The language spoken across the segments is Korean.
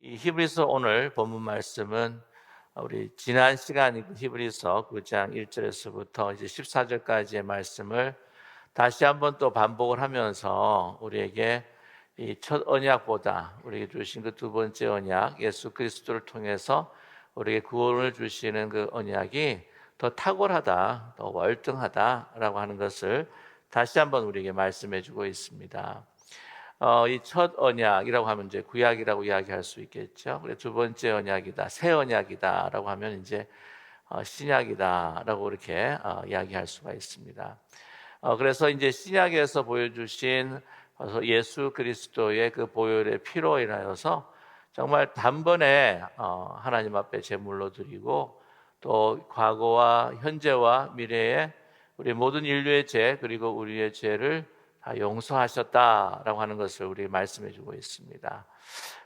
이 히브리서 오늘 본문 말씀은 우리 지난 시간 히브리서 9장 1절에서부터 이제 14절까지의 말씀을 다시 한번 또 반복을 하면서 우리에게 이 첫 언약보다 우리에게 주신 그 두 번째 언약 예수 그리스도를 통해서 우리에게 구원을 주시는 그 언약이 더 탁월하다, 더 월등하다라고 하는 것을 다시 한번 우리에게 말씀해 주고 있습니다. 이 첫 언약이라고 하면 이제 구약이라고 이야기할 수 있겠죠. 그리고 두 번째 언약이다, 새 언약이다라고 하면 이제 신약이다라고 이렇게 이야기할 수가 있습니다. 그래서 이제 신약에서 보여주신 예수 그리스도의 그 보혈의 피로 인하여서 정말 단번에 하나님 앞에 제물로 드리고 또 과거와 현재와 미래의 우리 모든 인류의 죄 그리고 우리의 죄를 다 용서하셨다라고 하는 것을 우리 말씀해 주고 있습니다.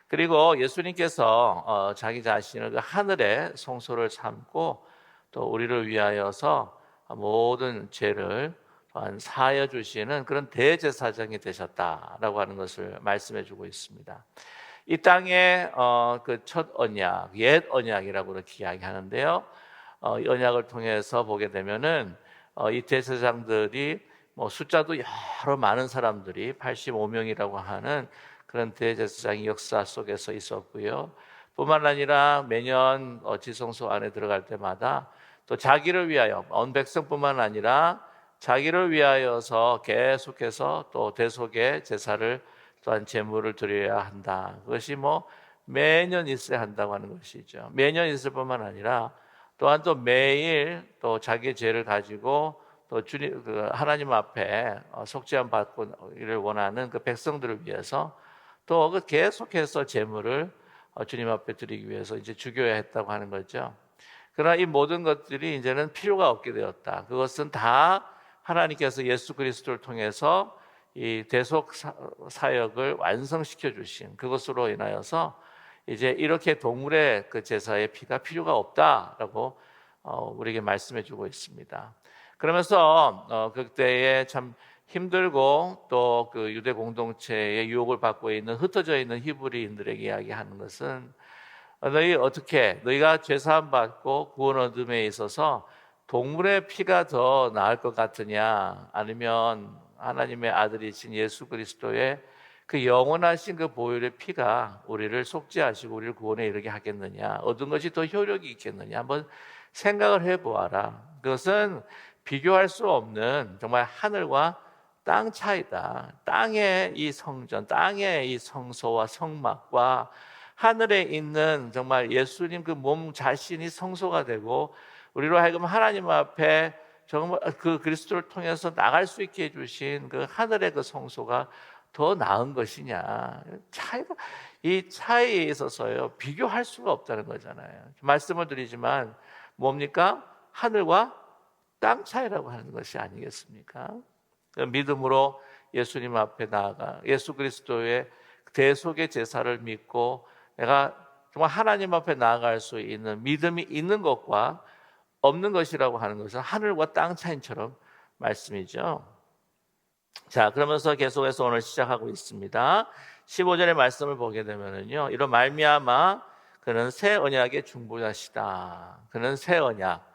그리고 예수님께서 자기 자신을 그 하늘의 성소를 삼고 또 우리를 위하여서 모든 죄를 또한 사하여 주시는 그런 대제사장이 되셨다라고 하는 것을 말씀해 주고 있습니다. 이 땅의 그 첫 언약, 옛 언약이라고 그렇게 이야기하는데요. 이 언약을 통해서 보게 되면은 이 대제사장들이 뭐 숫자도 여러 많은 사람들이 85명이라고 하는 그런 대제사장의 역사 속에서 있었고요. 뿐만 아니라 매년 지성소 안에 들어갈 때마다 또 자기를 위하여 온 백성뿐만 아니라 자기를 위하여서 계속해서 또 대속의 제사를 또한 제물을 드려야 한다. 그것이 뭐 매년 있어야 한다고 하는 것이죠. 매년 있을 뿐만 아니라 또한 또 매일 또 자기의 죄를 가지고 또 주님 그 하나님 앞에 속죄함 받고를 원하는 그 백성들을 위해서 또 그 계속해서 제물을 주님 앞에 드리기 위해서 이제 죽여야 했다고 하는 거죠. 그러나 이 모든 것들이 이제는 필요가 없게 되었다. 그것은 다 하나님께서 예수 그리스도를 통해서 이 대속 사역을 완성시켜 주신 그것으로 인하여서 이제 이렇게 동물의 그 제사의 피가 필요가 없다라고 우리에게 말씀해 주고 있습니다. 그러면서 그때에 참 힘들고 또 그 유대 공동체의 유혹을 받고 있는 흩어져 있는 히브리인들에게 이야기하는 것은 너희가 죄 사함 받고 구원 얻음에 있어서 동물의 피가 더 나을 것 같으냐 아니면 하나님의 아들이신 예수 그리스도의 그 영원하신 그 보혈의 피가 우리를 속죄하시고 우리를 구원에 이르게 하겠느냐 얻은 것이 더 효력이 있겠느냐 한번 생각을 해보아라. 그것은 비교할 수 없는 정말 하늘과 땅 차이다. 땅의 이 성전, 땅의 이 성소와 성막과 하늘에 있는 정말 예수님 그 몸 자신이 성소가 되고 우리로 하여금 하나님 앞에 정말 그 그리스도를 통해서 나갈 수 있게 해주신 그 하늘의 그 성소가 더 나은 것이냐. 이 차이에 있어서요 비교할 수가 없다는 거잖아요. 말씀을 드리지만 뭡니까? 하늘과 땅 차이라고 하는 것이 아니겠습니까? 믿음으로 예수님 앞에 나아가 예수 그리스도의 대속의 제사를 믿고 내가 정말 하나님 앞에 나아갈 수 있는 믿음이 있는 것과 없는 것이라고 하는 것은 하늘과 땅 차이처럼 말씀이죠. 자, 그러면서 계속해서 오늘 시작하고 있습니다. 15절의 말씀을 보게 되면은요, 이런 말미암아 그는 새 언약의 중보자시다. 그는 새 언약,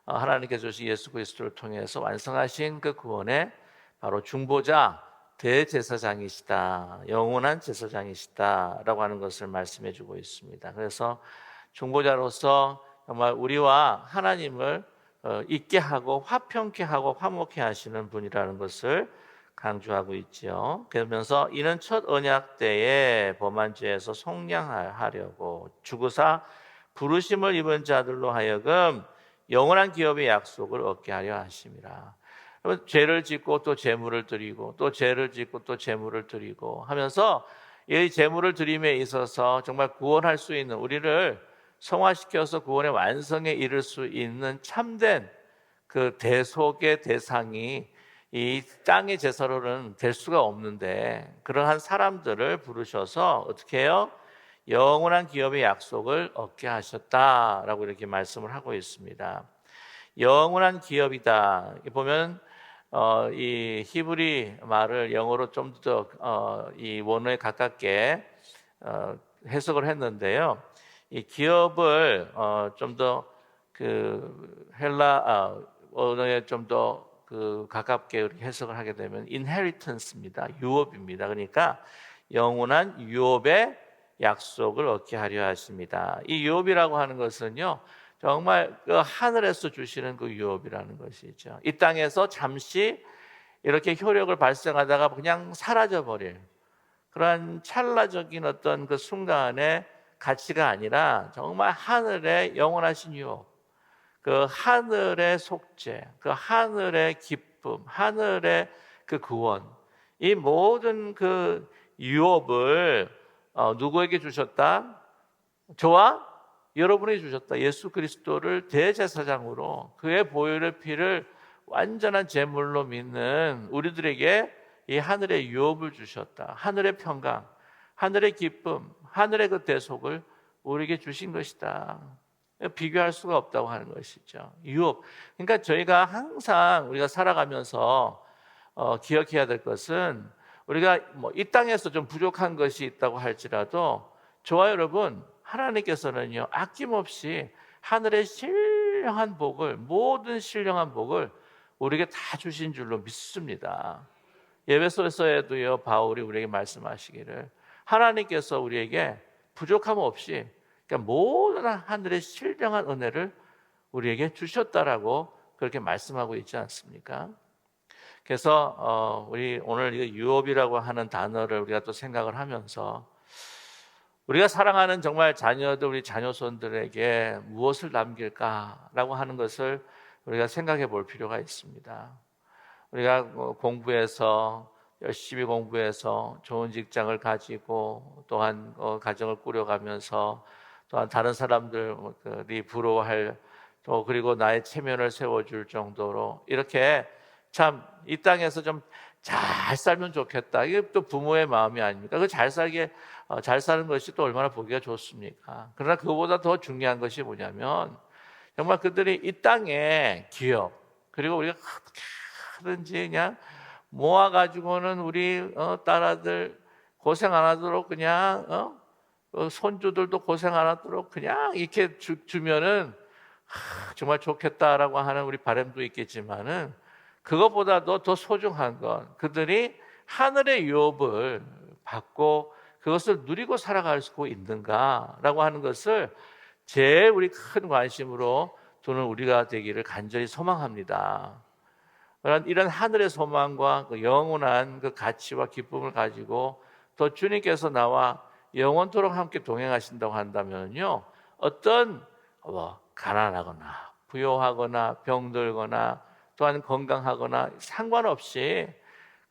하나님께서 주신 예수 그리스도를 통해서 완성하신 그 구원의 바로 중보자, 대제사장이시다. 영원한 제사장이시다라고 하는 것을 말씀해 주고 있습니다. 그래서 중보자로서 정말 우리와 하나님을 있게 하고 화평케 하고 화목케 하시는 분이라는 것을 강조하고 있지요. 그러면서 이는 첫 언약 때에 범한 죄에서 속량하려고 죽으사 부르심을 입은 자들로 하여금 영원한 기업의 약속을 얻게 하려 하심이라. 죄를 짓고 또 제물을 드리고 또 죄를 짓고 또 제물을 드리고 하면서 이 제물을 드림에 있어서 정말 구원할 수 있는 우리를 성화시켜서 구원의 완성에 이를 수 있는 참된 그 대속의 대상이 이 땅의 제사로는 될 수가 없는데 그러한 사람들을 부르셔서 어떻게 해요? 영원한 기업의 약속을 얻게 하셨다라고 이렇게 말씀을 하고 있습니다. 영원한 기업이다. 보면 이 히브리 말을 영어로 좀 더 이 원어에 가깝게 해석을 했는데요. 이 기업을 좀 더 그 헬라 언어에 좀 더 가깝게 해석을 하게 되면 inheritance입니다. 유업입니다. 그러니까 영원한 유업의 약속을 얻게 하려 하십니다. 이 유업이라고 하는 것은요, 정말 그 하늘에서 주시는 그 유업이라는 것이죠. 이 땅에서 잠시 이렇게 효력을 발생하다가 그냥 사라져 버릴 그러한 찰나적인 어떤 그 순간의 가치가 아니라 정말 하늘의 영원하신 유업, 그 하늘의 속죄, 그 하늘의 기쁨, 하늘의 그 구원, 이 모든 그 유업을 누구에게 주셨다? 저와 여러분에게 주셨다. 예수 그리스도를 대제사장으로 그의 보혈의 피를 완전한 제물로 믿는 우리들에게 이 하늘의 유업을 주셨다. 하늘의 평강, 하늘의 기쁨, 하늘의 그 대속을 우리에게 주신 것이다. 비교할 수가 없다고 하는 것이죠. 유업. 그러니까 저희가 항상 우리가 살아가면서 기억해야 될 것은, 우리가 뭐 이 땅에서 좀 부족한 것이 있다고 할지라도 저와 여러분, 하나님께서는요 아낌없이 하늘의 신령한 복을, 모든 신령한 복을 우리에게 다 주신 줄로 믿습니다. 에베소서에도요 바울이 우리에게 말씀하시기를 하나님께서 우리에게 부족함 없이, 그러니까 모든 하늘의 신령한 은혜를 우리에게 주셨다라고 그렇게 말씀하고 있지 않습니까? 그래서 우리 오늘 이 유업이라고 하는 단어를 우리가 또 생각을 하면서, 우리가 사랑하는 정말 자녀들, 우리 자녀손들에게 무엇을 남길까라고 하는 것을 우리가 생각해 볼 필요가 있습니다. 우리가 공부해서 열심히 공부해서 좋은 직장을 가지고 또한 가정을 꾸려가면서 또한 다른 사람들이 부러워할, 또 그리고 나의 체면을 세워줄 정도로 이렇게 참 이 땅에서 좀 잘 살면 좋겠다. 이게 또 부모의 마음이 아닙니까? 그 잘 살게 잘 사는 것이 또 얼마나 보기가 좋습니까? 그러나 그보다 더 중요한 것이 뭐냐면, 정말 그들이 이 땅의 기업, 그리고 우리가 어떻게든지 그냥 모아가지고는 우리 딸아들 고생 안 하도록, 그냥 손주들도 고생 안 하도록 그냥 이렇게 주면은 정말 좋겠다라고 하는 우리 바람도 있겠지만은, 그것보다도 더 소중한 건 그들이 하늘의 유업을 받고 그것을 누리고 살아갈 수 있는가라고 하는 것을 제일 우리 큰 관심으로 두는 우리가 되기를 간절히 소망합니다. 이런 하늘의 소망과 그 영원한 그 가치와 기쁨을 가지고 또 주님께서 나와 영원토록 함께 동행하신다고 한다면요, 어떤 가난하거나 부요하거나 병들거나 또한 건강하거나 상관없이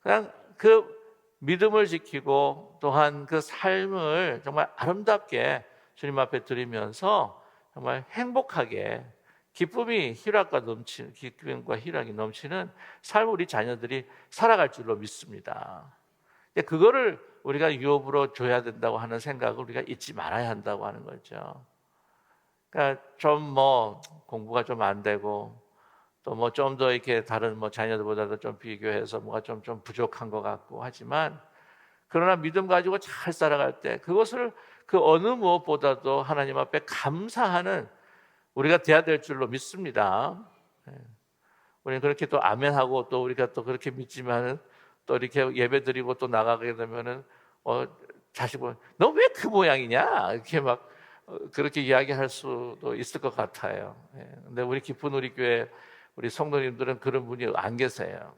그냥 그 믿음을 지키고 또한 그 삶을 정말 아름답게 주님 앞에 드리면서 정말 행복하게 기쁨과 희락이 넘치는 삶을 우리 자녀들이 살아갈 줄로 믿습니다. 그거를 우리가 유업으로 줘야 된다고 하는 생각을 우리가 잊지 말아야 한다고 하는 거죠. 그러니까 좀 공부가 좀 안 되고 또 좀 더 이렇게 다른 자녀들보다도 좀 비교해서 뭐가 좀 부족한 것 같고 하지만, 그러나 믿음 가지고 잘 살아갈 때 그것을 그 어느 무엇보다도 하나님 앞에 감사하는 우리가 돼야 될 줄로 믿습니다. 우리는 그렇게 또 아멘하고 또 우리가 또 그렇게 믿지만은 또 이렇게 예배드리고 또 나가게 되면은 자식은 너 왜 그 모양이냐 이렇게 막 그렇게 이야기할 수도 있을 것 같아요. 근데 우리 기쁜 우리 교회 우리 성도님들은 그런 분이 안 계세요.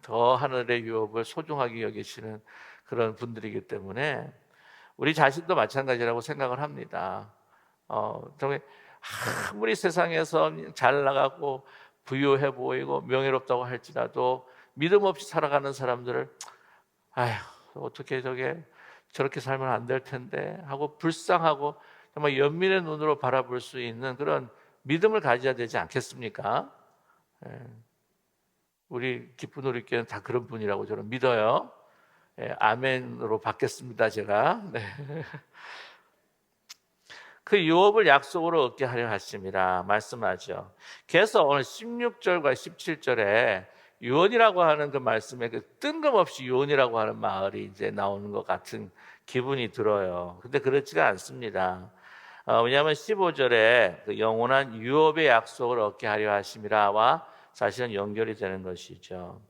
더 하늘의 유업을 소중하게 여기시는 그런 분들이기 때문에 우리 자신도 마찬가지라고 생각을 합니다. 정말 아무리 세상에서 잘 나가고 부유해 보이고 명예롭다고 할지라도 믿음 없이 살아가는 사람들을 어떻게 저렇게 살면 안 될 텐데 하고 불쌍하고 정말 연민의 눈으로 바라볼 수 있는 그런 믿음을 가져야 되지 않겠습니까? 우리 기쁜 우리 교회는 다 그런 분이라고 저는 믿어요. 아멘으로 받겠습니다, 제가. 네. 그 유업을 약속으로 얻게 하려 하심이라 말씀하죠. 그래서 오늘 16절과 17절에 유언이라고 하는 그 말씀에 그 뜬금없이 유언이라고 하는 말이 이제 나오는 것 같은 기분이 들어요. 근데 그렇지가 않습니다. 왜냐하면 15절에 그 영원한 유업의 약속을 얻게 하려 하심이라와 사실은 연결이 되는 것이죠.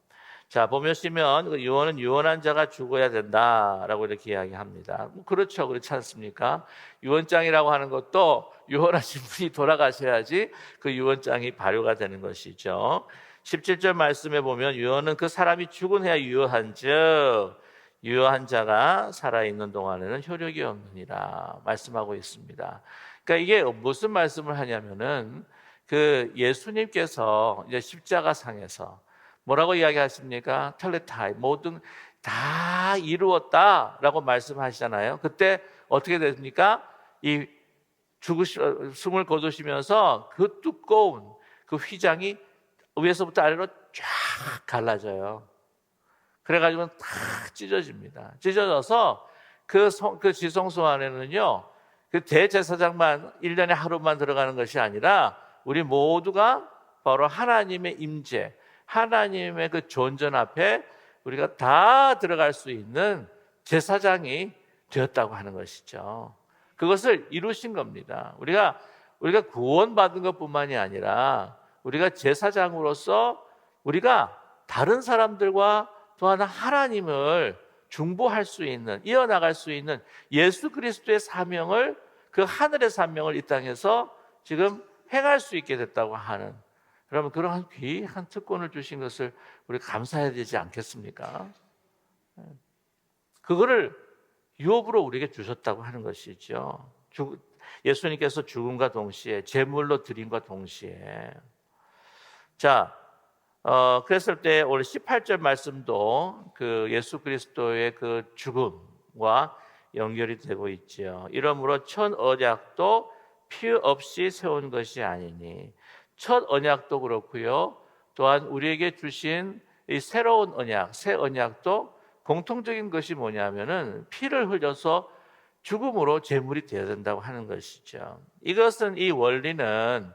자, 보시면 그 유언은 유언한 자가 죽어야 된다라고 이렇게 이야기합니다. 그렇죠, 그렇지 않습니까? 유언장이라고 하는 것도 유언하신 분이 돌아가셔야지 그 유언장이 발효가 되는 것이죠. 17절 말씀에 보면 유언은 그 사람이 죽은 해야 유효한즉 유효한 자가 살아있는 동안에는 효력이 없느니라 말씀하고 있습니다. 그러니까 이게 무슨 말씀을 하냐면은 그 예수님께서 이제 십자가상에서 뭐라고 이야기하십니까? 텔레타이 모든 다 이루었다라고 말씀하시잖아요. 그때 어떻게 됩니까? 이 숨을 거두시면서 그 두꺼운 그 휘장이 위에서부터 아래로 쫙 갈라져요. 그래가지고 탁 찢어집니다. 찢어져서 그 지성소 안에는요, 그 대제사장만 1년에 하루만 들어가는 것이 아니라 우리 모두가 바로 하나님의 임재, 하나님의 그 존전 앞에 우리가 다 들어갈 수 있는 제사장이 되었다고 하는 것이죠. 그것을 이루신 겁니다. 우리가 구원받은 것뿐만이 아니라 우리가 제사장으로서 우리가 다른 사람들과 또한 하나님을 중보할 수 있는, 이어나갈 수 있는 예수 그리스도의 사명을, 그 하늘의 사명을 이 땅에서 지금 행할 수 있게 됐다고 하는, 여러분 그러한 귀한 특권을 주신 것을 우리 감사해야 되지 않겠습니까? 그거를 유업으로 우리에게 주셨다고 하는 것이죠. 예수님께서 죽음과 동시에 제물로 드림과 동시에. 자, 그랬을 때 오늘 18절 말씀도 그 예수 그리스도의 그 죽음과 연결이 되고 있죠. 이러므로 첫 언약도 피 없이 세운 것이 아니니, 첫 언약도 그렇고요. 또한 우리에게 주신 이 새로운 언약, 새 언약도 공통적인 것이 뭐냐면은 피를 흘려서 죽음으로 제물이 되어야 된다고 하는 것이죠. 이것은, 이 원리는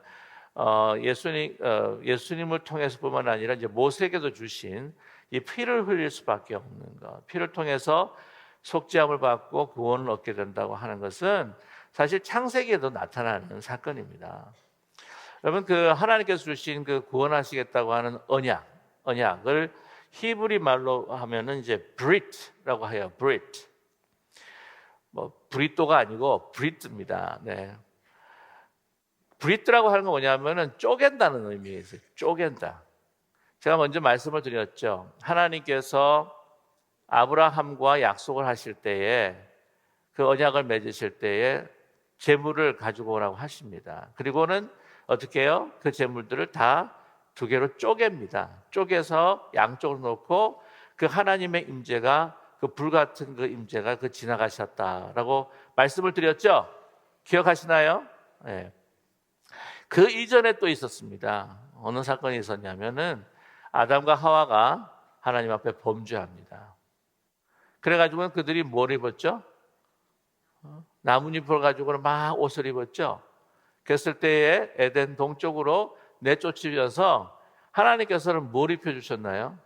예수님을 통해서뿐만 아니라 이제 모세에게도 주신 이 피를 흘릴 수밖에 없는 것, 피를 통해서 속죄함을 받고 구원을 얻게 된다고 하는 것은 사실 창세기에도 나타나는 사건입니다. 여러분, 그 하나님께서 주신 그 구원하시겠다고 하는 언약을 히브리 말로 하면은 이제 브리트라고 해요. 브리트. 뭐 브리또가 아니고 브리트입니다. 네. 브리트라고 하는 건 뭐냐면은 쪼갠다는 의미가 있어요. 쪼갠다. 제가 먼저 말씀을 드렸죠. 하나님께서 아브라함과 약속을 하실 때에, 그 언약을 맺으실 때에 제물을 가지고 오라고 하십니다. 그리고는 어떻게 해요? 그 제물들을 다 두 개로 쪼갭니다. 쪼개서 양쪽으로 놓고 그 하나님의 임재가, 그 불같은 그 임재가 그 지나가셨다라고 말씀을 드렸죠. 기억하시나요? 네. 그 이전에 또 있었습니다. 어느 사건이 있었냐면은 아담과 하와가 하나님 앞에 범죄합니다. 그래가지고 그들이 뭘 입었죠? 나뭇잎을 가지고는 막 옷을 입었죠. 그랬을 때에 에덴 동쪽으로 내쫓으셔서 하나님께서는 뭘 입혀주셨나요?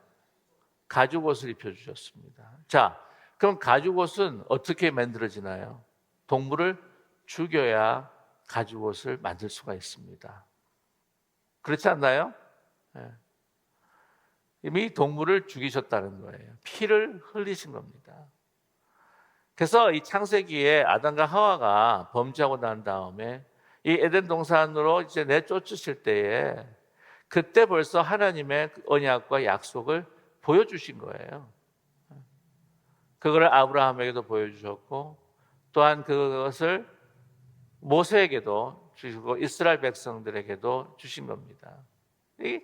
가죽옷을 입혀주셨습니다. 자, 그럼 가죽옷은 어떻게 만들어지나요? 동물을 죽여야 가죽옷을 만들 수가 있습니다. 그렇지 않나요? 네. 이미 동물을 죽이셨다는 거예요. 피를 흘리신 겁니다. 그래서 이 창세기에 아담과 하와가 범죄하고 난 다음에 이 에덴 동산으로 이제 내쫓으실 때에, 그때 벌써 하나님의 언약과 약속을 보여주신 거예요. 그걸 아브라함에게도 보여주셨고, 또한 그것을 모세에게도 주시고 이스라엘 백성들에게도 주신 겁니다. 이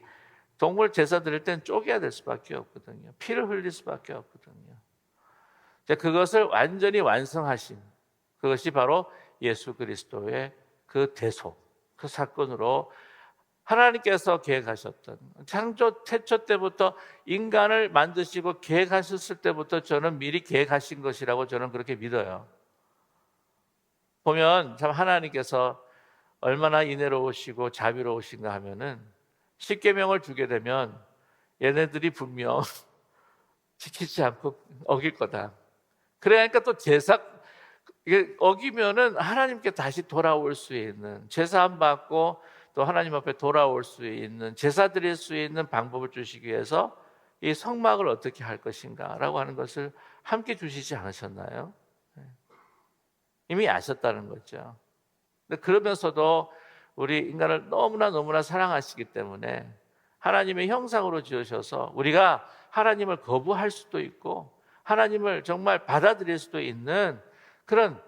동물 제사 드릴 땐 쪼개야 될 수밖에 없거든요. 피를 흘릴 수밖에 없거든요. 그것을 완전히 완성하신, 그것이 바로 예수 그리스도의 그 대속, 그 사건으로 하나님께서 계획하셨던, 창조 태초 때부터 인간을 만드시고 계획하셨을 때부터 저는 미리 계획하신 것이라고 저는 그렇게 믿어요. 보면 참 하나님께서 얼마나 인애로우시고 자비로우신가 하면은, 십계명을 주게 되면 얘네들이 분명 지키지 않고 어길 거다. 그러니까 또 제사 이게 어기면은 하나님께 다시 돌아올 수 있는, 제사 안 받고 또 하나님 앞에 돌아올 수 있는, 제사 드릴 수 있는 방법을 주시기 위해서 이 성막을 어떻게 할 것인가라고 하는 것을 함께 주시지 않으셨나요? 이미 아셨다는 거죠. 근데 그러면서도 우리 인간을 너무나 사랑하시기 때문에 하나님의 형상으로 지으셔서 우리가 하나님을 거부할 수도 있고 하나님을 정말 받아들일 수도 있는 그런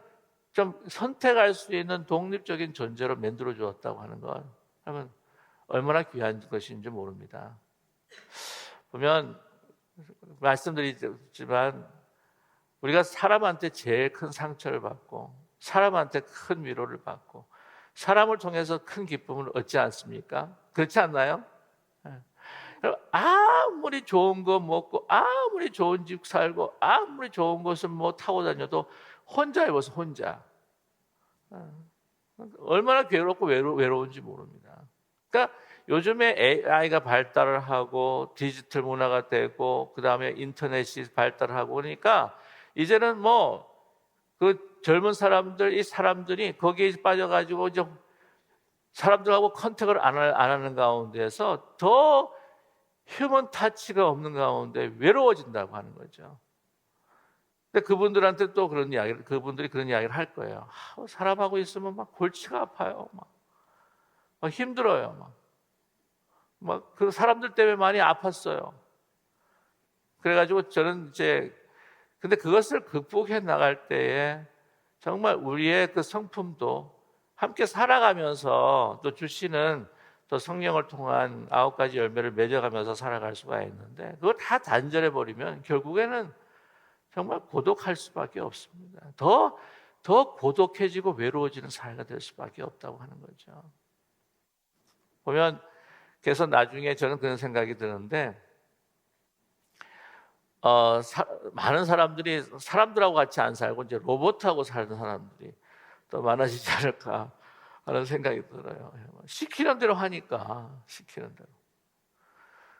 좀 선택할 수 있는 독립적인 존재로 만들어 주었다고 하는 것, 그러면 얼마나 귀한 것인지 모릅니다. 보면 말씀드리지만 우리가 사람한테 제일 큰 상처를 받고 사람한테 큰 위로를 받고 사람을 통해서 큰 기쁨을 얻지 않습니까? 그렇지 않나요? 아무리 좋은 거 먹고 아무리 좋은 집 살고 아무리 좋은 것을 뭐 타고 다녀도 혼자 입어서 혼자 얼마나 괴롭고 외로운지 모릅니다. 그러니까 요즘에 AI가 발달을 하고 디지털 문화가 되고 그 다음에 인터넷이 발달하고 그러니까 이제는 뭐 그 젊은 사람들, 이 사람들이 거기에 빠져가지고 좀 사람들하고 컨택을 안 하는 가운데서 더 휴먼 타치가 없는 가운데 외로워진다고 하는 거죠. 근데 그분들한테 또 그분들이 그런 이야기를 할 거예요. 사람하고 있으면 막 골치가 아파요. 막 힘들어요. 막 그 사람들 때문에 많이 아팠어요. 그래가지고 저는 근데 그것을 극복해 나갈 때에 정말 우리의 그 성품도 함께 살아가면서 또 주시는 또 성령을 통한 9가지 열매를 맺어가면서 살아갈 수가 있는데 그걸 다 단절해 버리면 결국에는 정말 고독할 수밖에 없습니다. 더 고독해지고 외로워지는 사회가 될 수밖에 없다고 하는 거죠. 보면 그래서 나중에 저는 그런 생각이 드는데 많은 사람들이 사람들하고 같이 안 살고 이제 로봇하고 사는 사람들이 또 많아지지 않을까 하는 생각이 들어요. 시키는 대로 하니까 시키는 대로.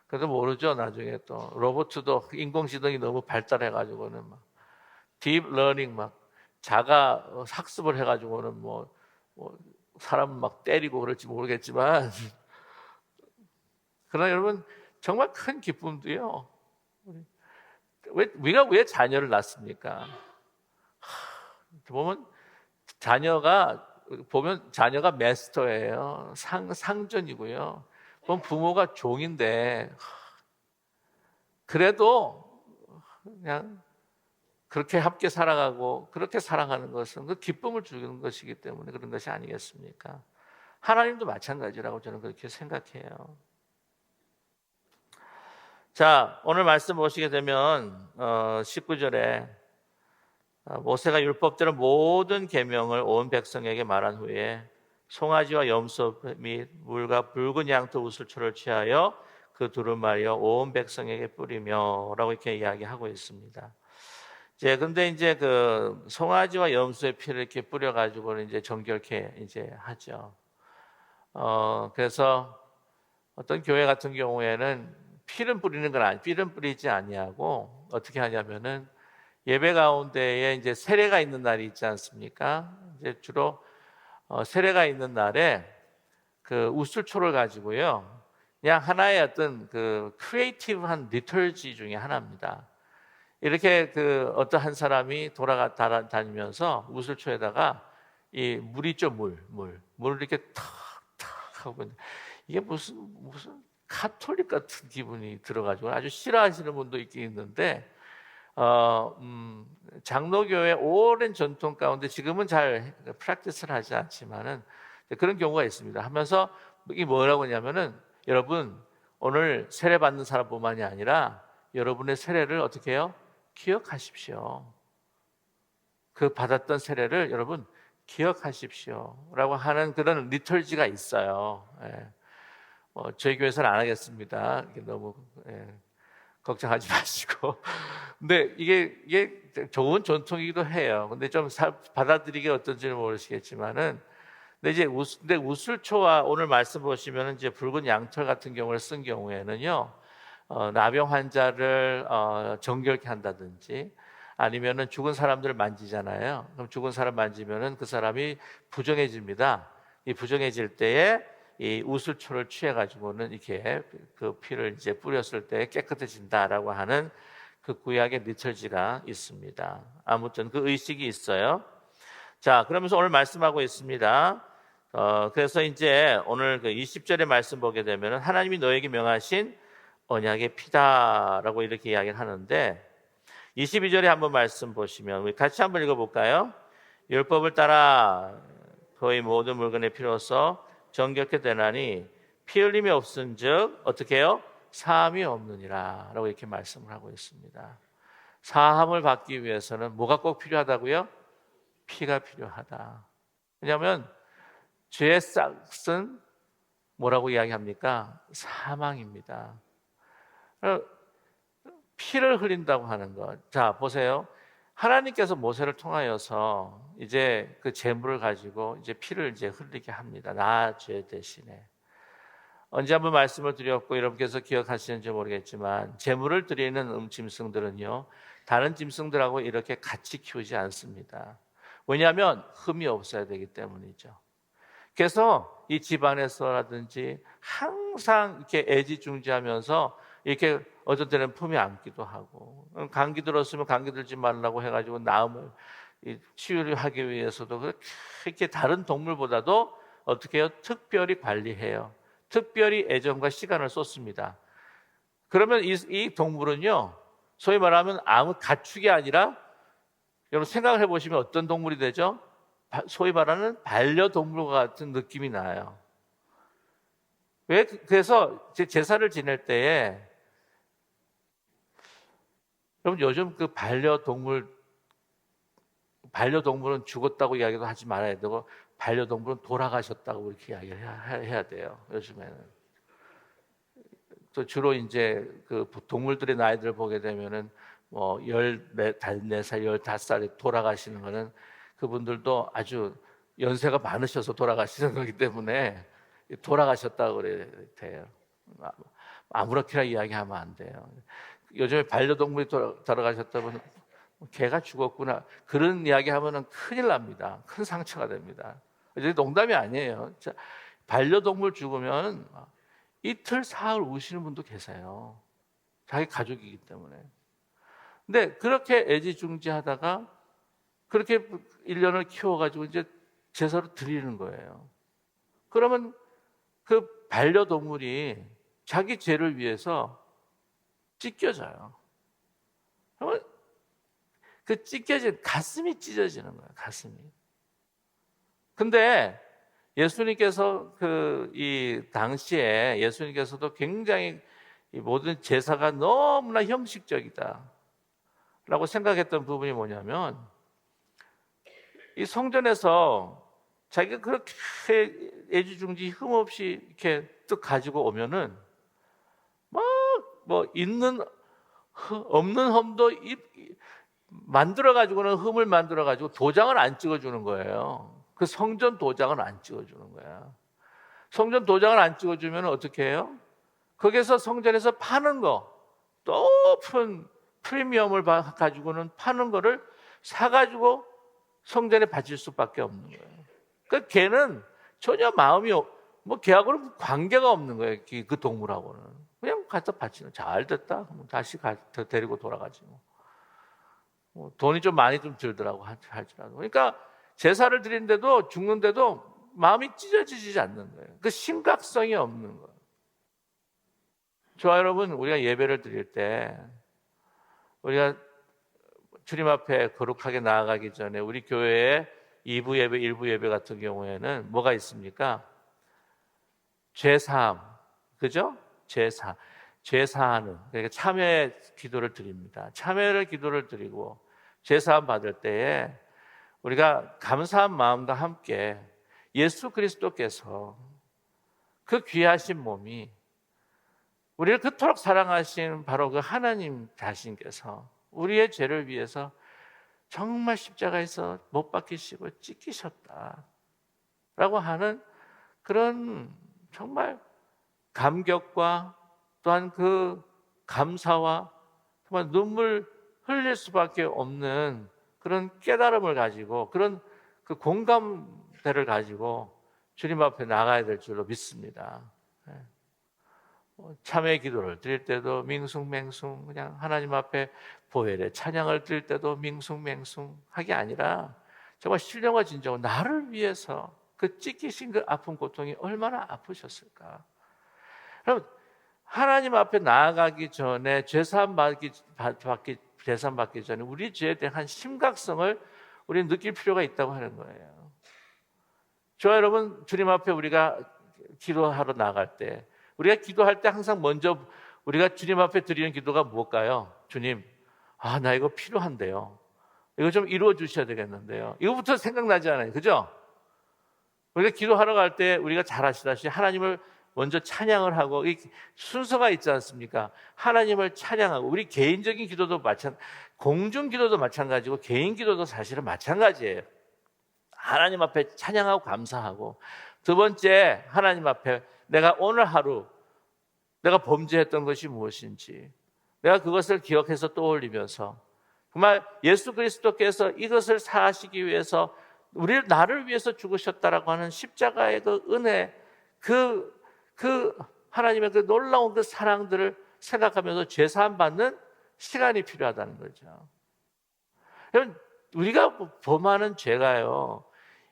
그래도 모르죠. 나중에 또 로봇도 인공지능이 너무 발달해가지고는 막 딥러닝 막 자가 학습을 해가지고는 뭐 사람 막 때리고 그럴지 모르겠지만 그러나 여러분 정말 큰 기쁨도요. 우리가 왜 자녀를 낳습니까? 보면 자녀가 마스터예요. 상전이고요. 그럼 부모가 종인데 그래도 그냥 그렇게 함께 살아가고 그렇게 사랑하는 것은 그 기쁨을 주는 것이기 때문에 그런 것이 아니겠습니까? 하나님도 마찬가지라고 저는 그렇게 생각해요. 자, 오늘 말씀 보시게 되면 19절에 모세가 율법대로 모든 계명을 온 백성에게 말한 후에 송아지와 염소 및 물과 붉은 양털 우슬초를 취하여 그 두루마리와 온 백성에게 뿌리며라고 이렇게 이야기하고 있습니다. 근데 이제 그 송아지와 염소의 피를 이렇게 뿌려가지고는 이제 정결케 이제 하죠. 그래서 어떤 교회 같은 경우에는 피는 뿌리지 아니하고 어떻게 하냐면은 예배 가운데에 이제 세례가 있는 날이 있지 않습니까? 이제 주로 세례가 있는 날에 그 우슬초를 가지고요. 그냥 하나의 어떤 그 크리에이티브한 리터지 중에 하나입니다. 이렇게 그 어떤 한 사람이 다니면서 우슬초에다가 이 물 있죠, 물을 이렇게 탁탁 하고 이게 무슨 카톨릭 같은 기분이 들어가지고 아주 싫어하시는 분도 있긴 있는데 장로교의 오랜 전통 가운데 지금은 잘 프랙티스를 하지 않지만은 그런 경우가 있습니다. 하면서 이게 뭐라고 하냐면은 여러분 오늘 세례 받는 사람뿐만이 아니라 여러분의 세례를 어떻게 해요? 기억하십시오. 그 받았던 세례를 여러분 기억하십시오라고 하는 그런 리털지가 있어요. 저희 교회에서는 안 하겠습니다. 너무 걱정하지 마시고. 근데 이게 좋은 전통이기도 해요. 근데 좀 받아들이기 어떤지는 모르시겠지만은, 근데 우슬초와 오늘 말씀 보시면은 이제 붉은 양털 같은 경우를 쓴 경우에는요, 나병 환자를 정결케 한다든지, 아니면은 죽은 사람들을 만지잖아요. 그럼 죽은 사람 만지면은 그 사람이 부정해집니다. 이 부정해질 때에 이 우슬초를 취해 가지고는 이렇게 그 피를 이제 뿌렸을 때 깨끗해진다라고 하는 그 구약의 리처지가 있습니다. 아무튼 그 의식이 있어요. 자, 그러면서 오늘 말씀하고 있습니다. 그래서 이제 오늘 그 20절의 말씀 보게 되면은 하나님이 너에게 명하신 언약의 피다라고 이렇게 이야기를 하는데, 22절에 한번 말씀 보시면 우리 같이 한번 읽어볼까요? 율법을 따라 거의 모든 물건의 피로써 정결케 되나니 피 흘림이 없은즉 어떻게 해요? 사함이 없느니라 라고 이렇게 말씀을 하고 있습니다. 사함을 받기 위해서는 뭐가 꼭 필요하다고요? 피가 필요하다. 왜냐하면 죄의 싹은 뭐라고 이야기합니까? 사망입니다. 피를 흘린다고 하는 것. 자, 보세요. 하나님께서 모세를 통하여서 이제 그 제물을 가지고 이제 피를 이제 흘리게 합니다. 나 죄 대신에. 언제 한번 말씀을 드렸고 여러분께서 기억하시는지 모르겠지만 제물을 드리는 짐승들은요, 다른 짐승들하고 이렇게 같이 키우지 않습니다. 왜냐하면 흠이 없어야 되기 때문이죠. 그래서 이 집안에서라든지 항상 이렇게 애지중지하면서 이렇게 어떤 때는 품에 안기도 하고, 감기 들었으면 감기 들지 말라고 해가지고 나음을 치유를 하기 위해서도 그렇게 다른 동물보다도 어떻게 해요? 특별히 관리해요. 특별히 애정과 시간을 쏟습니다. 그러면 이 동물은요, 소위 말하면 아무 가축이 아니라, 여러분 생각을 해보시면 어떤 동물이 되죠? 소위 말하는 반려동물과 같은 느낌이 나요. 왜? 그래서 제사를 지낼 때에, 여러분 요즘 그 반려동물은 죽었다고 이야기도 하지 말아야 되고, 반려동물은 돌아가셨다고 이렇게 이야기를 해야 돼요. 요즘에는. 또 주로 이제 그 동물들의 나이들을 보게 되면은 뭐 14살, 15살에 돌아가시는 거는 그분들도 아주 연세가 많으셔서 돌아가시는 거기 때문에 돌아가셨다고 그래야 돼요. 아무렇게나 이야기하면 안 돼요. 요즘에 반려동물이 돌아가셨다면 개가 죽었구나 그런 이야기하면은 큰일 납니다. 큰 상처가 됩니다. 이제 농담이 아니에요. 반려동물 죽으면 이틀 사흘 우시는 분도 계세요. 자기 가족이기 때문에. 근데 그렇게 애지중지하다가 그렇게 1년을 키워가지고 이제 제사로 드리는 거예요. 그러면 그 반려동물이 자기 죄를 위해서 찢겨져요. 그러면 그 찢겨진 가슴이 찢어지는 거예요. 가슴이. 근데 예수님께서 이 당시에 예수님께서도 굉장히 이 모든 제사가 너무나 형식적이다 라고 생각했던 부분이 뭐냐면, 이 성전에서 자기가 그렇게 애지중지 흠없이 이렇게 뚝 가지고 오면은 뭐 있는 없는 흠도 만들어 가지고는 흠을 만들어 가지고 도장을 안 찍어 주는 거예요. 그 성전 도장을 안 찍어 주는 거야. 성전 도장을 안 찍어 주면 어떻게 해요? 거기서 성전에서 파는 거, 높은 프리미엄을 가지고는 파는 거를 사 가지고 성전에 바칠 수밖에 없는 거예요. 그러니까 걔는 전혀 마음이 뭐 걔하고는 관계가 없는 거예요. 그 동물하고는 그냥 갖다 바치는. 잘 됐다. 다시 데리고 돌아가지 뭐 돈이 좀 많이 좀 들더라고 할지라도. 그러니까 제사를 드리는데도 죽는데도 마음이 찢어지지 않는 거예요. 그 심각성이 없는 거예요. 저와 여러분, 우리가 예배를 드릴 때 우리가 주님 앞에 거룩하게 나아가기 전에 우리 교회에 2부 예배, 1부 예배 같은 경우에는 뭐가 있습니까? 죄사함, 그죠? 죄사하는, 그러니까 참회 기도를 드립니다. 참회를 기도를 드리고 죄사함 받을 때에 우리가 감사한 마음과 함께 예수 그리스도께서 그 귀하신 몸이 우리를 그토록 사랑하신 바로 그 하나님 자신께서 우리의 죄를 위해서 정말 십자가에서 못 박히시고 찢기셨다 라고 하는 그런 정말 감격과 또한 그 감사와 정말 눈물 흘릴 수밖에 없는 그런 깨달음을 가지고 그런 그 공감대를 가지고 주님 앞에 나가야 될 줄로 믿습니다. 참회 기도를 드릴 때도 밍숭맹숭 그냥 하나님 앞에 보혈의 찬양을 드릴 때도 밍숭맹숭 하게 아니라 정말 신령과 진정으로 나를 위해서 그 찢기신 그 아픈 고통이 얼마나 아프셨을까. 그럼 하나님 앞에 나아가기 전에 제사함 받기 전에 우리 죄에 대한 심각성을 우리는 느낄 필요가 있다고 하는 거예요. 저와 여러분, 주님 앞에 우리가 기도하러 나갈 때, 우리가 기도할 때 항상 먼저 우리가 주님 앞에 드리는 기도가 뭘까요? 주님, 나 이거 필요한데요. 이거 좀 이루어 주셔야 되겠는데요. 이거부터 생각나지 않아요, 그죠? 우리가 기도하러 갈 때 우리가 잘 아시다시피 하나님을 먼저 찬양을 하고, 이 순서가 있지 않습니까? 하나님을 찬양하고, 우리 개인적인 기도도 공중 기도도 마찬가지고 개인 기도도 사실은 마찬가지예요. 하나님 앞에 찬양하고 감사하고, 두 번째 하나님 앞에 내가 오늘 하루 내가 범죄했던 것이 무엇인지 내가 그것을 기억해서 떠올리면서 정말 예수 그리스도께서 이것을 사하시기 위해서 나를 위해서 죽으셨다라고 하는 십자가의 그 은혜, 그 하나님의 그 놀라운 그 사랑들을 생각하면서 죄사함 받는 시간이 필요하다는 거죠. 여러분, 우리가 범하는 죄가요,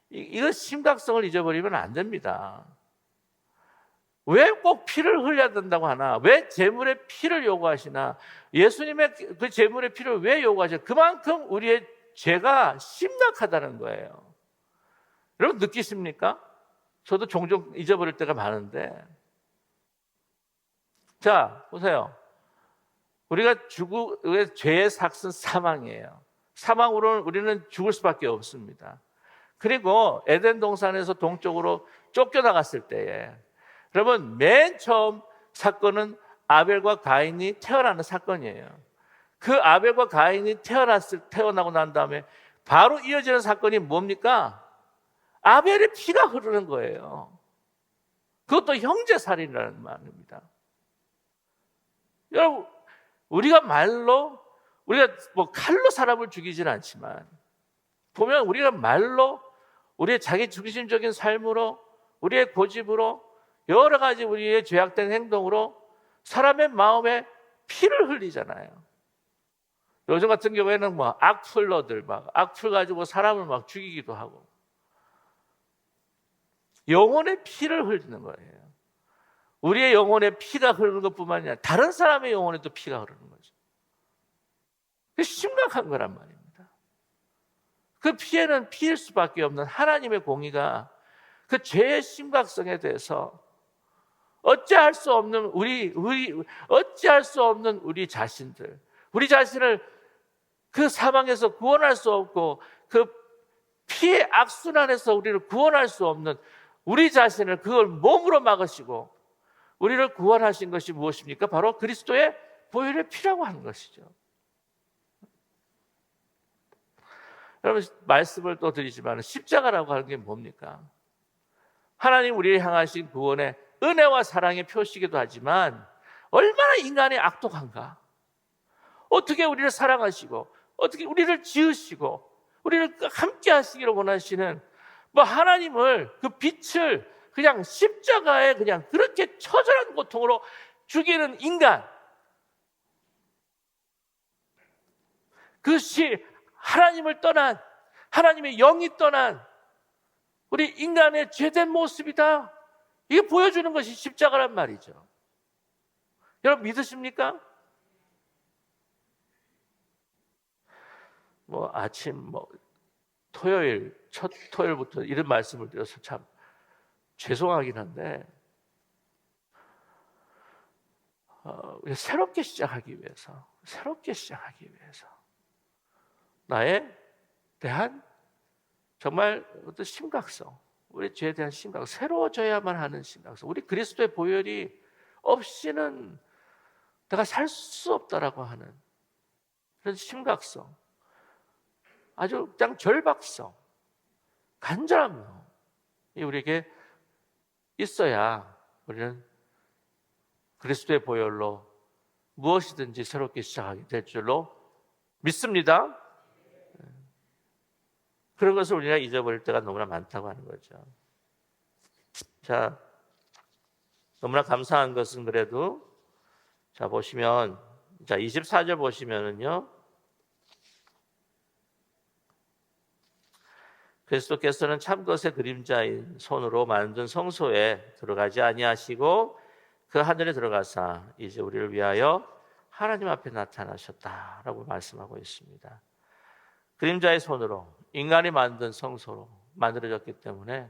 이거 심각성을 잊어버리면 안 됩니다. 왜 꼭 피를 흘려야 된다고 하나? 왜 제물의 피를 요구하시나? 예수님의 그 제물의 피를 왜 요구하시나? 그만큼 우리의 죄가 심각하다는 거예요. 여러분 느끼십니까? 저도 종종 잊어버릴 때가 많은데, 자 보세요. 우리가 죄의 삭은 사망이에요. 사망으로는 우리는 죽을 수밖에 없습니다. 그리고 에덴 동산에서 동쪽으로 쫓겨나갔을 때에, 여러분 맨 처음 사건은 아벨과 가인이 태어나는 사건이에요. 그 아벨과 가인이 태어나고 난 다음에 바로 이어지는 사건이 뭡니까? 아벨의 피가 흐르는 거예요. 그것도 형제살인이라는 말입니다. 여러분, 우리가 뭐 칼로 사람을 죽이지는 않지만, 보면 우리가 말로, 우리의 자기 중심적인 삶으로, 우리의 고집으로, 여러 가지 우리의 죄악된 행동으로 사람의 마음에 피를 흘리잖아요. 요즘 같은 경우에는 뭐 악플러들 악플 가지고 사람을 막 죽이기도 하고, 영혼의 피를 흘리는 거예요. 우리의 영혼에 피가 흐르는 것뿐만 아니라 다른 사람의 영혼에도 피가 흐르는 거죠. 그게 심각한 거란 말입니다. 그 피해는 피일 수밖에 없는 하나님의 공의가 그 죄의 심각성에 대해서 어찌할 수 없는 우리 자신들, 우리 자신을 그 사망에서 구원할 수 없고 그 피의 악순환에서 우리를 구원할 수 없는 우리 자신을 그걸 몸으로 막으시고 우리를 구원하신 것이 무엇입니까? 바로 그리스도의 보혈의 피라고 하는 것이죠. 여러분, 말씀을 또 드리지만 십자가라고 하는 게 뭡니까? 하나님 우리를 향하신 구원의 은혜와 사랑의 표시기도 하지만 얼마나 인간이 악독한가, 어떻게 우리를 사랑하시고 어떻게 우리를 지으시고 우리를 함께 하시기를 원하시는 하나님을, 그 빛을 그냥 십자가에 그냥 그렇게 처절한 고통으로 죽이는 인간, 그것이 하나님을 떠난, 하나님의 영이 떠난 우리 인간의 죄된 모습이다. 이게 보여주는 것이 십자가란 말이죠. 여러분 믿으십니까? 아침 토요일, 첫 토요일부터 이런 말씀을 드려서 참 죄송하긴 한데, 새롭게 시작하기 위해서 나에 대한 정말 어떤 심각성, 우리 죄에 대한 심각성, 새로워져야만 하는 심각성, 우리 그리스도의 보혈이 없이는 내가 살 수 없다라고 하는 그런 심각성, 아주 그냥 절박성, 간절함, 이 우리에게 있어야 우리는 그리스도의 보혈로 무엇이든지 새롭게 시작하게 될 줄로 믿습니다. 그런 것을 우리가 잊어버릴 때가 너무나 많다고 하는 거죠. 자, 너무나 감사한 것은 그래도 자 보시면 자 24절 보시면은요. 그리스도께서는 참것의 그림자인 손으로 만든 성소에 들어가지 아니하시고 그 하늘에 들어가사 이제 우리를 위하여 하나님 앞에 나타나셨다라고 말씀하고 있습니다. 그림자의 손으로 인간이 만든 성소로 만들어졌기 때문에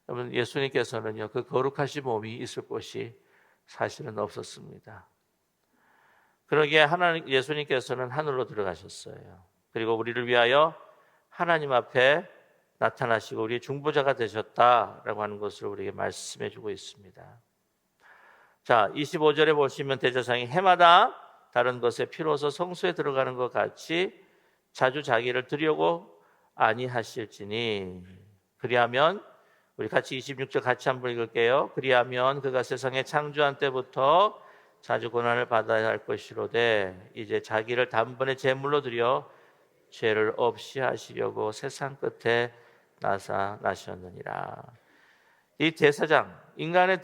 여러분 예수님께서는요 그 거룩하신 몸이 있을 곳이 사실은 없었습니다. 그러기에 예수님께서는 하늘로 들어가셨어요. 그리고 우리를 위하여 하나님 앞에 나타나시고 우리의 중보자가 되셨다라고 하는 것을 우리에게 말씀해 주고 있습니다. 자, 25절에 보시면 대제사장이 해마다 다른 것에 피로서 성소에 들어가는 것 같이 자주 자기를 드리려고 아니하실지니 그리하면 우리 같이 26절 같이 한번 읽을게요. 그리하면 그가 세상에 창조한 때부터 자주 고난을 받아야 할 것이로되 이제 자기를 단번에 제물로 드려 죄를 없이 하시려고 세상 끝에 나셨느니라. 이 대사장, 인간의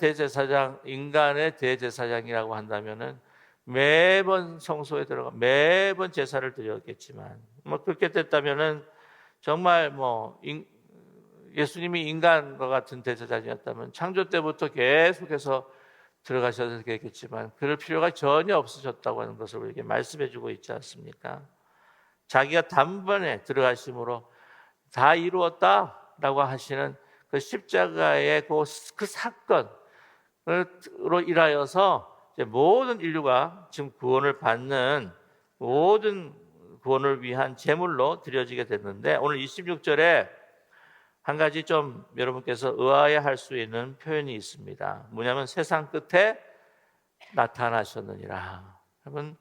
대제사장이라고 한다면은 매번 성소에 들어가 매번 제사를 드렸겠지만 그렇게 됐다면은 정말 예수님이 인간과 같은 대제사장이었다면 창조 때부터 계속해서 들어가셔도 되겠지만 그럴 필요가 전혀 없으셨다고 하는 것을 우리에게 말씀해 주고 있지 않습니까? 자기가 단번에 들어가심으로 다 이루었다라고 하시는 그 십자가의 그 사건으로 인하여서 모든 인류가 지금 구원을 받는 모든 구원을 위한 제물로 드려지게 됐는데 오늘 26절에 한 가지 좀 여러분께서 의아해할 수 있는 표현이 있습니다. 뭐냐면 세상 끝에 나타나셨느니라. 여러분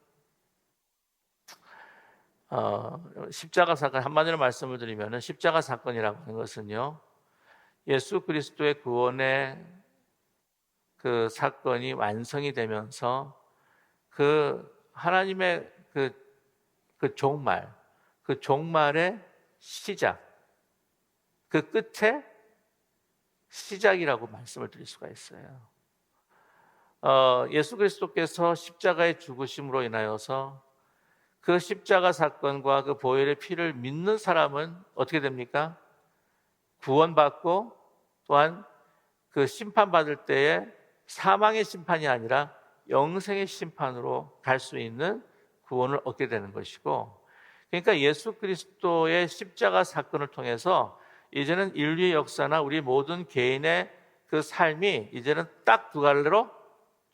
십자가 사건 한마디로 말씀을 드리면 십자가 사건이라고 하는 것은요 예수 그리스도의 구원의 그 사건이 완성이 되면서 그 하나님의 그 종말의 시작, 그 끝에 시작이라고 말씀을 드릴 수가 있어요. 예수 그리스도께서 십자가의 죽으심으로 인하여서 그 십자가 사건과 그 보혈의 피를 믿는 사람은 어떻게 됩니까? 구원받고 또한 그 심판받을 때에 사망의 심판이 아니라 영생의 심판으로 갈 수 있는 구원을 얻게 되는 것이고, 그러니까 예수 그리스도의 십자가 사건을 통해서 이제는 인류의 역사나 우리 모든 개인의 그 삶이 이제는 딱 두 갈래로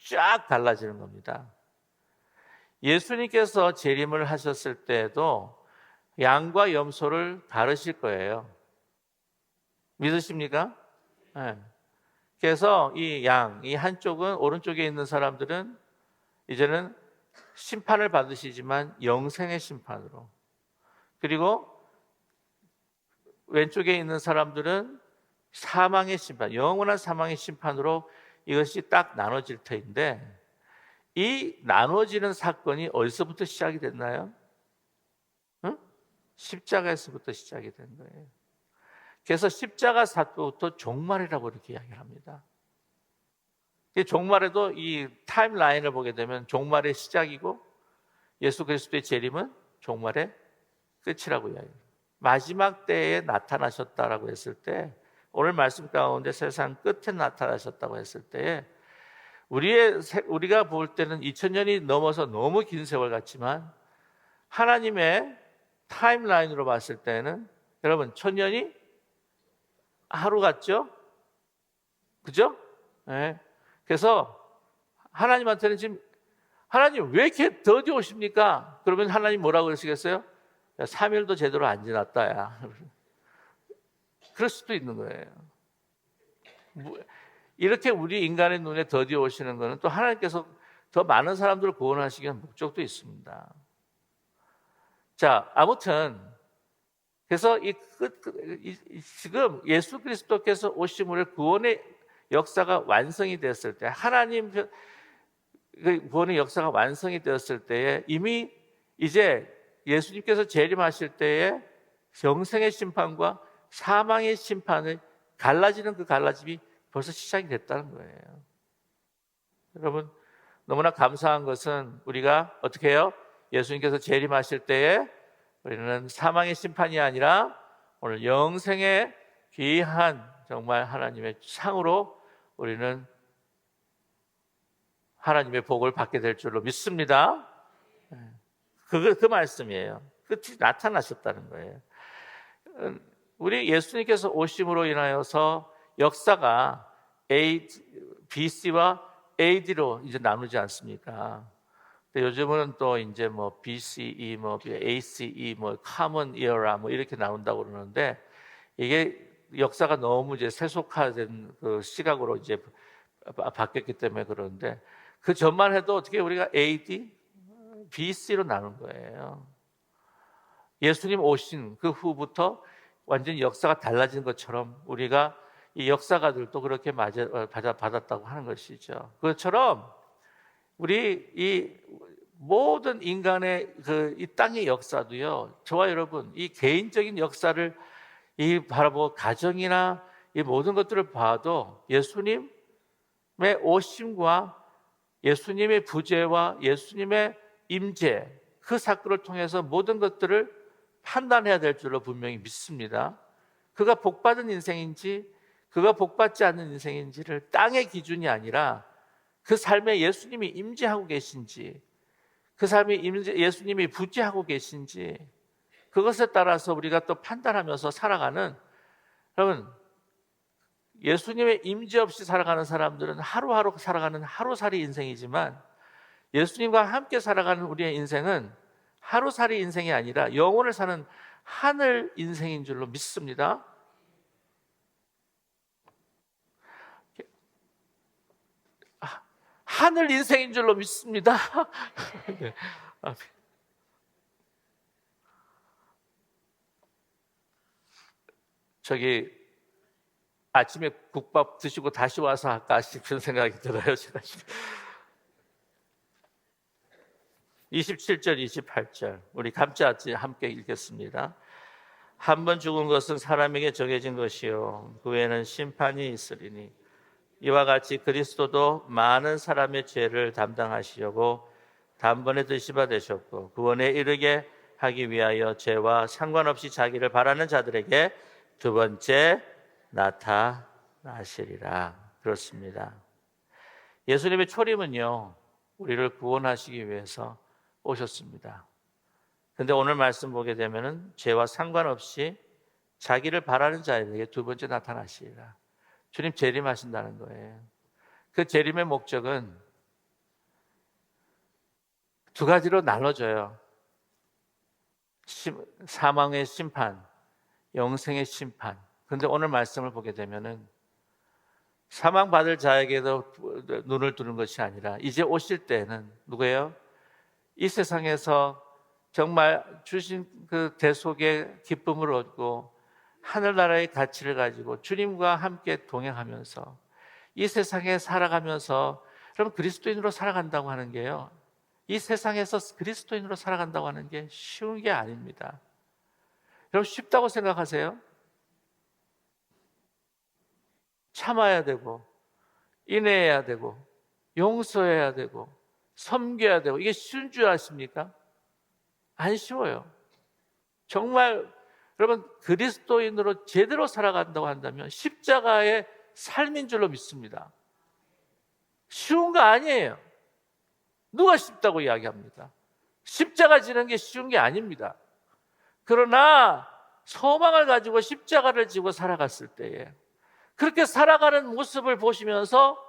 쫙 달라지는 겁니다. 예수님께서 재림을 하셨을 때에도 양과 염소를 다루실 거예요. 믿으십니까? 네. 그래서 이 한쪽은 오른쪽에 있는 사람들은 이제는 심판을 받으시지만 영생의 심판으로, 그리고 왼쪽에 있는 사람들은 사망의 심판, 영원한 사망의 심판으로 이것이 딱 나눠질 터인데, 이 나눠지는 사건이 어디서부터 시작이 됐나요? 응? 십자가에서부터 시작이 된 거예요. 그래서 십자가 사건부터 종말이라고 이렇게 이야기를 합니다. 종말에도 이 타임라인을 보게 되면 종말의 시작이고 예수 그리스도의 재림은 종말의 끝이라고 이야기해요. 마지막 때에 나타나셨다라고 했을 때, 오늘 말씀 가운데 세상 끝에 나타나셨다고 했을 때에 우리가 볼 때는 2000년이 넘어서 너무 긴 세월 같지만 하나님의 타임라인으로 봤을 때는 여러분 1000년이 하루 같죠? 그죠? 네. 그래서 하나님한테는 지금 하나님 왜 이렇게 더디 오십니까? 그러면 하나님 뭐라고 그러시겠어요? 3일도 제대로 안 지났다 야. 그럴 수도 있는 거예요. 이렇게 우리 인간의 눈에 더디 오시는 것은 또 하나님께서 더 많은 사람들을 구원하시기 위한 목적도 있습니다. 자, 아무튼 그래서 지금 예수 그리스도께서 오심으로 구원의 역사가 완성이 됐을 때, 하나님 구원의 역사가 완성이 되었을 때에 이미 이제 예수님께서 재림하실 때에 영생의 심판과 사망의 심판을 갈라지는 그 갈라짐이 벌써 시작이 됐다는 거예요. 여러분, 너무나 감사한 것은 우리가 어떻게 해요? 예수님께서 재림하실 때에 우리는 사망의 심판이 아니라 오늘 영생의 귀한 정말 하나님의 상으로 우리는 하나님의 복을 받게 될 줄로 믿습니다. 그 말씀이에요. 끝이 나타나셨다는 거예요. 우리 예수님께서 오심으로 인하여서 역사가 BC와 AD로 이제 나누지 않습니까? 근데 요즘은 또 이제 뭐 BCE, 뭐 ACE, 뭐 Common Era 뭐 이렇게 나온다고 그러는데 이게 역사가 너무 이제 세속화된 그 시각으로 이제 바뀌었기 때문에 그러는데 그 전만 해도 어떻게 우리가 AD, BC로 나눈 거예요. 예수님 오신 그 후부터 완전히 역사가 달라진 것처럼 우리가 이 역사가들도 그렇게 받았다고 하는 것이죠. 그것처럼 우리 이 모든 인간의 이 땅의 역사도요, 저와 여러분 이 개인적인 역사를 이 바라보고 가정이나 이 모든 것들을 봐도 예수님의 오심과 예수님의 부재와 예수님의 임재 그 사건을 통해서 모든 것들을 판단해야 될 줄로 분명히 믿습니다. 그가 복받은 인생인지 그가 복받지 않는 인생인지를 땅의 기준이 아니라 그 삶에 예수님이 임재하고 계신지 그 삶에 예수님이 부재하고 계신지 그것에 따라서 우리가 또 판단하면서 살아가는, 여러분 예수님의 임재 없이 살아가는 사람들은 하루하루 살아가는 하루살이 인생이지만 예수님과 함께 살아가는 우리의 인생은 하루살이 인생이 아니라 영혼을 사는 하늘 인생인 줄로 믿습니다. 하늘 인생인 줄로 믿습니다. 네. 저기 아침에 국밥 드시고 다시 와서 할까 싶은 생각이 들어요. 제가 27절 28절 우리 감자 함께 읽겠습니다. 한 번 죽은 것은 사람에게 정해진 것이요 그 후에는 심판이 있으리니 이와 같이 그리스도도 많은 사람의 죄를 담당하시려고 단번에 드시바 되셨고 구원에 이르게 하기 위하여 죄와 상관없이 자기를 바라는 자들에게 두 번째 나타나시리라. 그렇습니다. 예수님의 초림은요 우리를 구원하시기 위해서 오셨습니다. 그런데 오늘 말씀 보게 되면은 죄와 상관없이 자기를 바라는 자에게 두 번째 나타나시리라. 주님 재림하신다는 거예요. 그 재림의 목적은 두 가지로 나눠져요. 사망의 심판, 영생의 심판. 그런데 오늘 말씀을 보게 되면은 사망받을 자에게도 눈을 두는 것이 아니라 이제 오실 때는 누구예요? 이 세상에서 정말 주신 그 대속의 기쁨을 얻고 하늘나라의 가치를 가지고 주님과 함께 동행하면서 이 세상에 살아가면서 여러분 그리스도인으로 살아간다고 하는 게요 이 세상에서 그리스도인으로 살아간다고 하는 게 쉬운 게 아닙니다. 여러분 쉽다고 생각하세요? 참아야 되고 인내해야 되고 용서해야 되고 섬겨야 되고 이게 쉬운 줄 아십니까? 안 쉬워요. 정말 여러분 그리스도인으로 제대로 살아간다고 한다면 십자가의 삶인 줄로 믿습니다. 쉬운 거 아니에요. 누가 쉽다고 이야기합니다. 십자가 지는 게 쉬운 게 아닙니다. 그러나 소망을 가지고 십자가를 지고 살아갔을 때에 그렇게 살아가는 모습을 보시면서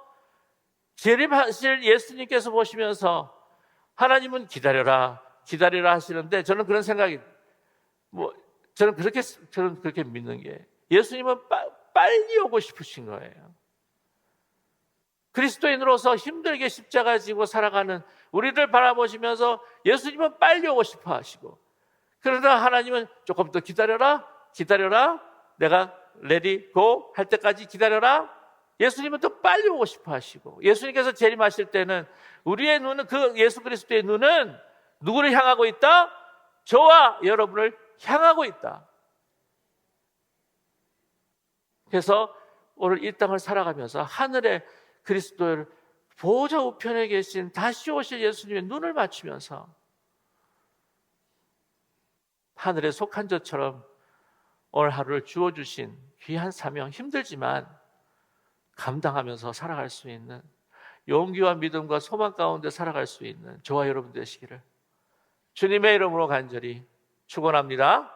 재림하실 예수님께서 보시면서 하나님은 기다려라 기다리라 하시는데 저는 그런 생각이 저는 그렇게 믿는 게 예수님은 빨리 오고 싶으신 거예요. 그리스도인으로서 힘들게 십자가 지고 살아가는 우리를 바라보시면서 예수님은 빨리 오고 싶어 하시고 그러나 하나님은 조금 더 기다려라 내가 레디 고 할 때까지 기다려라. 예수님은 또 빨리 오고 싶어 하시고 예수님께서 재림하실 때는 우리의 눈은 그 예수 그리스도의 눈은 누구를 향하고 있다? 저와 여러분을 향하고 있다. 그래서 오늘 이 땅을 살아가면서 하늘의 그리스도를 보호자 우편에 계신 다시 오실 예수님의 눈을 맞추면서 하늘에 속한 자처럼 오늘 하루를 주어주신 귀한 사명, 힘들지만 감당하면서 살아갈 수 있는, 용기와 믿음과 소망 가운데 살아갈 수 있는 저와 여러분 되시기를 주님의 이름으로 간절히 축원합니다.